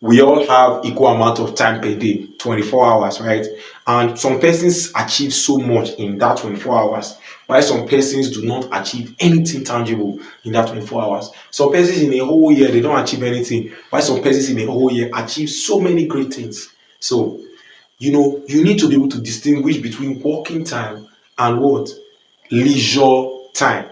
we all have equal amount of time per day, 24 hours, right? And some persons achieve so much in that 24 hours, while some persons do not achieve anything tangible in that 24 hours. Some persons in a whole year, they don't achieve anything, while some persons in a whole year achieve so many great things. So, you need to be able to distinguish between working time and what? Leisure time.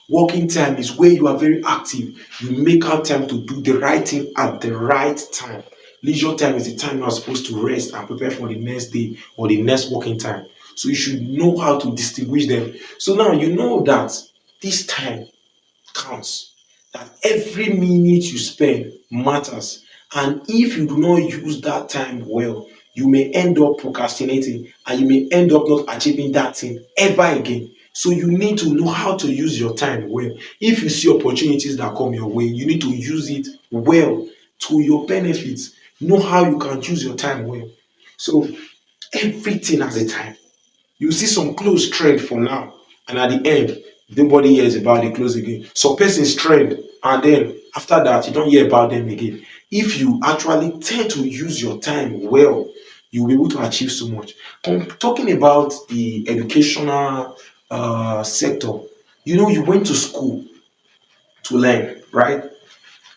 Working time is where you are very active. You make out time to do the right thing at the right time. Leisure time is the time you are supposed to rest and prepare for the next day or the next working time. So you should know how to distinguish them. So now you know that this time counts, that every minute you spend matters. And if you do not use that time well, you may end up procrastinating and you may end up not achieving that thing ever again. So you need to know how to use your time well. If you see opportunities that come your way, you need to use it well to your benefits. Know how you can use your time well. So everything has a time. You see some clothes trend for now, and at the end, nobody hears about the clothes again. Some persons trend, and then after that, you don't hear about them again. If you actually tend to use your time well, you'll be able to achieve so much. Talking about the educational sector, you went to school to learn, right?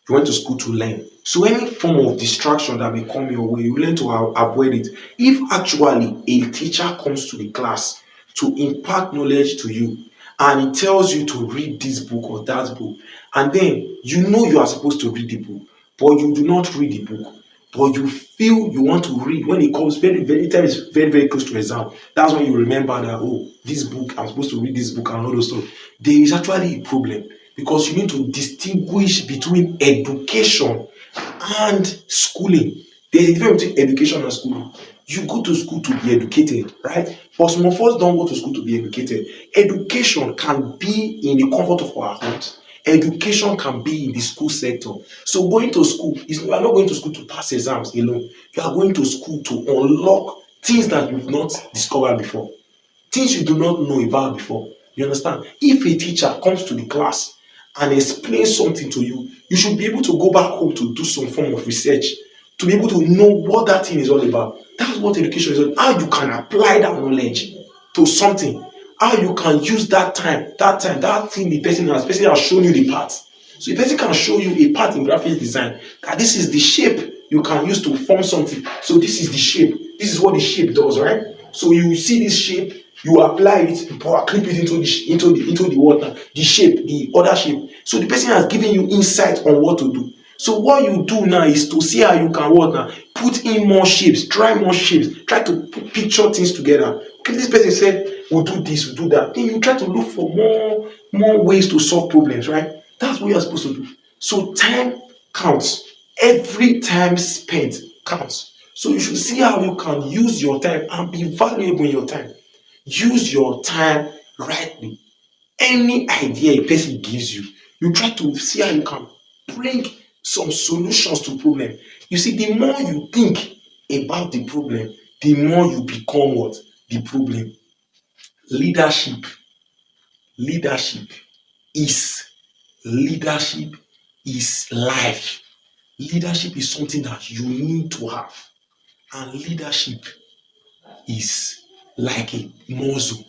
You went to school to learn. So any form of distraction that may come your way, you learn to avoid it. If actually a teacher comes to the class to impart knowledge to you and it tells you to read this book or that book, and then you are supposed to read the book, but you do not read the book, but you feel you want to read when it comes very, very time is very, very close to exam. That's when you remember that, oh, this book, I'm supposed to read this book and all those stuff. There is actually a problem because you need to distinguish between education and schooling. There's a difference between education and schooling. You go to school to be educated, right? But some of us don't go to school to be educated. Education can be in the comfort of our homes. Education can be in the school sector. So going to school is you are not going to school to pass exams alone. You are going to school to unlock things that you've not discovered before, things you do not know about before. You understand? If a teacher comes to the class and explains something to you, you should be able to go back home to do some form of research to be able to know what that thing is all about. That's what education is all. How you can apply that knowledge to something. How you can use that thing the person has shown you the part. So the person can show you a part in graphic design that this is the shape you can use to form something. So this is the shape. This is what the shape does, right? So you see this shape, you apply it, you clip it into the water, the shape, the other shape. So the person has given you insight on what to do. So what you do now is to see how you can what now put in more shapes, try more shapes, try to picture things together. Okay, this person said we'll do this, we'll do that. Then you try to look for more ways to solve problems, right? That's what you're supposed to do. So time counts. Every time spent counts. So you should see how you can use your time and be valuable in your time. Use your time rightly. Any idea a person gives you, you try to see how you can bring some solutions to problem. You see, the more you think about the problem, the more you become what? The problem. Leadership. Leadership is leadership is life. Leadership is something that you need to have. And leadership is like a muscle.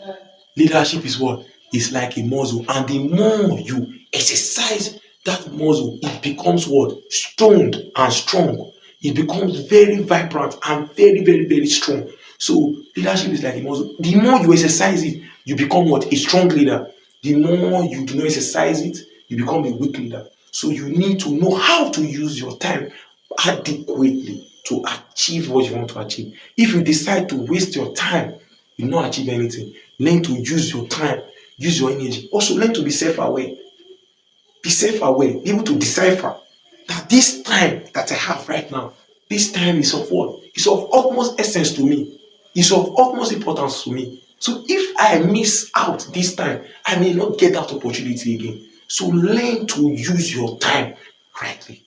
Leadership is what? It's like a muscle. And the more you exercise that muscle, it becomes what? Strong and strong. It becomes very vibrant and very, very, very strong. So leadership is like a muscle. The more you exercise it, you become what? A strong leader. The more you do not exercise it, you become a weak leader. So you need to know how to use your time adequately to achieve what you want to achieve. If you decide to waste your time, you will not achieve anything. Learn to use your time, use your energy. Also, learn to be self-aware. Be self-aware, be able to decipher that this time that I have right now, this time is of what? It's of utmost essence to me. It's of utmost importance to me. So if I miss out this time, I may not get that opportunity again. So learn to use your time rightly.